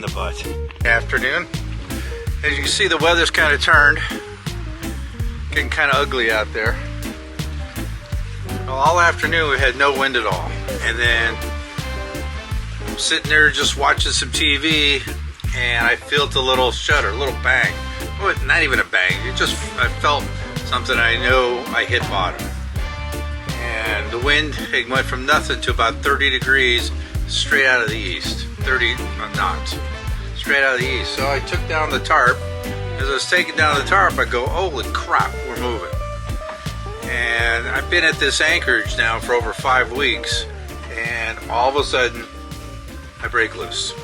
the butt. Afternoon. As you can see, the weather's kind of turned. Getting kind of ugly out there. Well, all afternoon we had no wind at all. And then I'm sitting there just watching some TV and I felt a little shudder, a little bang. Well, not even a bang. I felt something. I know I hit bottom. And the wind, it went from nothing to about 30 degrees straight out of the east. 30 knots. Straight out of the east. So I took down the tarp. As I was taking down the tarp, I go, holy crap, we're moving. And I've been at this anchorage now for over 5 weeks, and all of a sudden, I break loose.